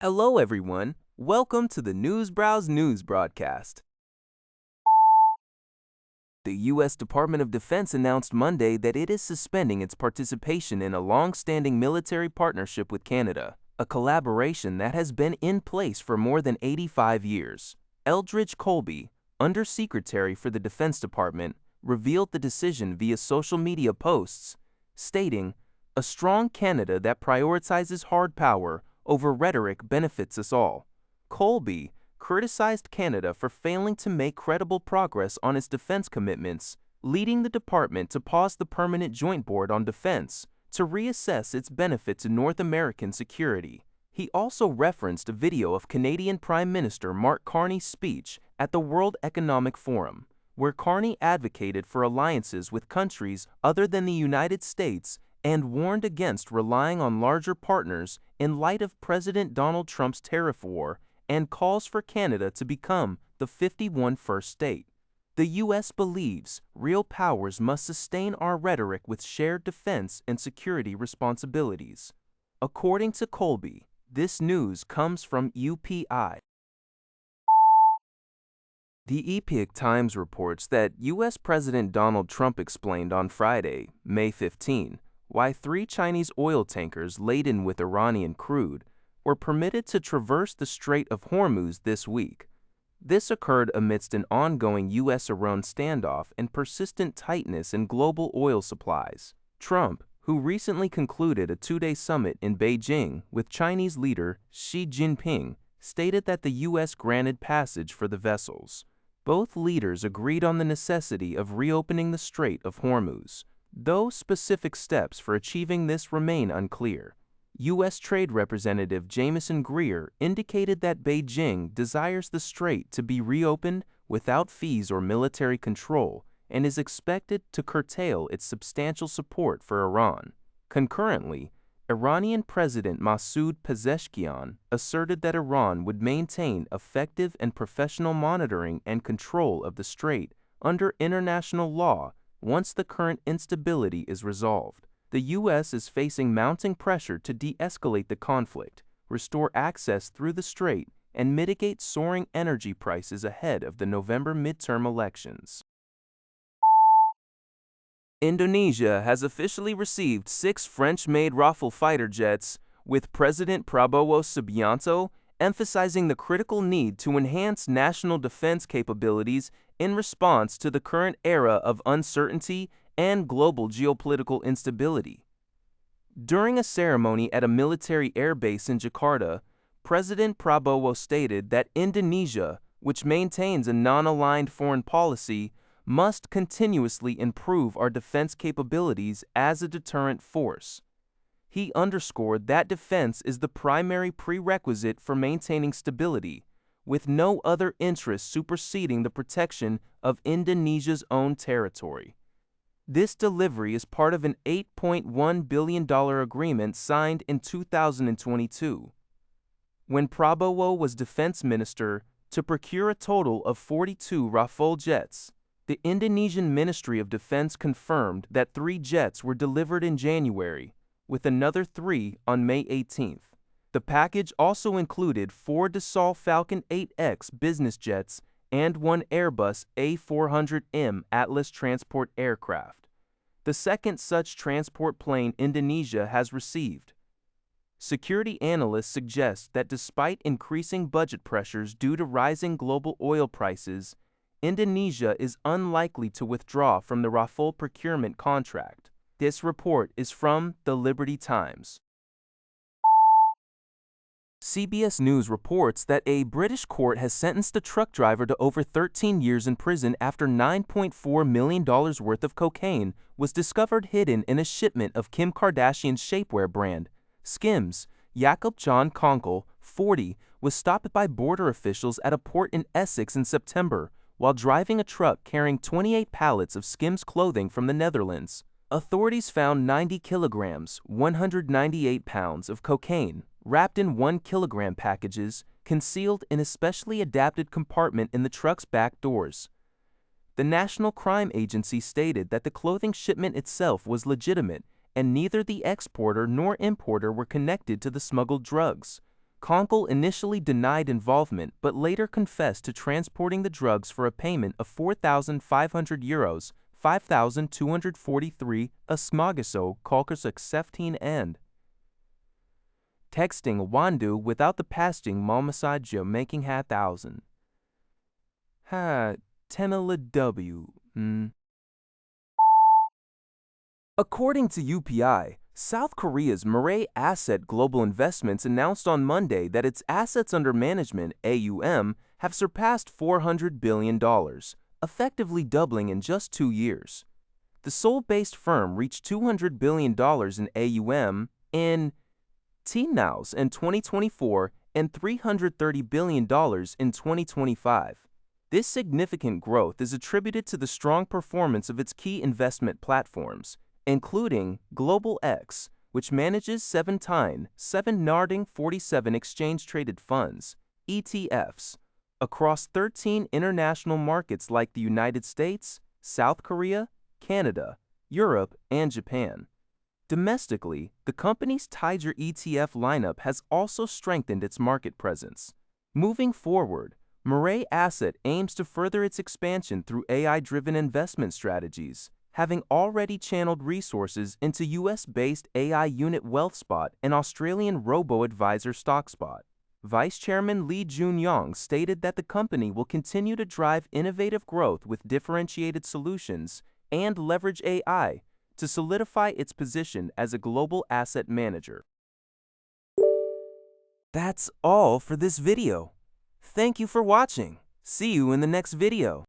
Hello, everyone. Welcome to the Newsbrowse News broadcast. The U.S. Department of Defense announced Monday that it is suspending its participation in a long-standing military partnership with Canada, a collaboration that has been in place for more than 85 years. Eldridge Colby, Undersecretary for the Defense Department, revealed the decision via social media posts, stating, "A strong Canada that prioritizes hard power over rhetoric benefits us all." Colby criticized Canada for failing to make credible progress on its defense commitments, leading the department to pause the Permanent Joint Board on Defense to reassess its benefit to North American security. He also referenced a video of Canadian Prime Minister Mark Carney's speech at the World Economic Forum, where Carney advocated for alliances with countries other than the United States and warned against relying on larger partners in light of President Donald Trump's tariff war and calls for Canada to become the 51st state. The U.S. believes real powers must sustain our rhetoric with shared defense and security responsibilities. According to Colby, this news comes from UPI. The Epoch Times reports that U.S. President Donald Trump explained on Friday, May 15, why 3 Chinese oil tankers laden with Iranian crude were permitted to traverse the Strait of Hormuz this week. This occurred amidst an ongoing U.S.-Iran standoff and persistent tightness in global oil supplies. Trump, who recently concluded a 2-day summit in Beijing with Chinese leader Xi Jinping, stated that the U.S. granted passage for the vessels. Both leaders agreed on the necessity of reopening the Strait of Hormuz, though specific steps for achieving this remain unclear. U.S. Trade Representative Jamieson Greer indicated that Beijing desires the strait to be reopened without fees or military control and is expected to curtail its substantial support for Iran. Concurrently, Iranian President Masoud Pezeshkian asserted that Iran would maintain effective and professional monitoring and control of the strait under international law once the current instability is resolved. The U.S. is facing mounting pressure to de-escalate the conflict, restore access through the strait, and mitigate soaring energy prices ahead of the November midterm elections. Indonesia has officially received 6 French-made Rafale fighter jets, with President Prabowo Subianto emphasizing the critical need to enhance national defense capabilities in response to the current era of uncertainty and global geopolitical instability. During a ceremony at a military airbase in Jakarta, President Prabowo stated that Indonesia, which maintains a non-aligned foreign policy, must continuously improve our defense capabilities as a deterrent force. He underscored that defense is the primary prerequisite for maintaining stability, with no other interest superseding the protection of Indonesia's own territory. This delivery is part of an $8.1 billion agreement signed in 2022, when Prabowo was defense minister, to procure a total of 42 Rafale jets. The Indonesian Ministry of Defense confirmed that 3 jets were delivered in January, with another 3 on May 18th. The package also included 4 Dassault Falcon 8X business jets and 1 Airbus A400M Atlas transport aircraft, the second such transport plane Indonesia has received. Security analysts suggest that despite increasing budget pressures due to rising global oil prices, Indonesia is unlikely to withdraw from the Rafale procurement contract. This report is from the Liberty Times. CBS News reports that a British court has sentenced a truck driver to over 13 years in prison after $9.4 million worth of cocaine was discovered hidden in a shipment of Kim Kardashian's shapewear brand. Skims. Jakob John Konkel, 40, was stopped by border officials at a port in Essex in September while driving a truck carrying 28 pallets of Skims clothing from the Netherlands. Authorities found 90 kilograms, 198 pounds of cocaine, wrapped in 1 kilogram packages, concealed in a specially adapted compartment in the truck's back doors. The National Crime Agency stated that the clothing shipment itself was legitimate, and neither the exporter nor importer were connected to the smuggled drugs. Conkle initially denied involvement but later confessed to transporting the drugs for a payment of €4,500, 5,243 Asmagaso Kalkers Akseftin and texting Wandu without the pasting Malmasadja making hat thousand. Ha, tenala W. According to UPI, South Korea's Mirae Asset Global Investments announced on Monday that its assets under management, AUM, have surpassed $400 billion, effectively doubling in just 2 years. The Seoul-based firm reached $200 billion in AUM in TNOWs in 2024 and $330 billion in 2025. This significant growth is attributed to the strong performance of its key investment platforms, including Global X, which manages 7 Narding 47 exchange-traded funds, ETFs, across 13 international markets like the United States, South Korea, Canada, Europe, and Japan. Domestically, the company's Tiger ETF lineup has also strengthened its market presence. Moving forward, Mirae Asset aims to further its expansion through AI-driven investment strategies, having already channeled resources into US-based AI unit WealthSpot and Australian robo-advisor StockSpot. Vice Chairman Lee Jun-yong stated that the company will continue to drive innovative growth with differentiated solutions and leverage AI to solidify its position as a global asset manager. That's all for this video. Thank you for watching. See you in the next video.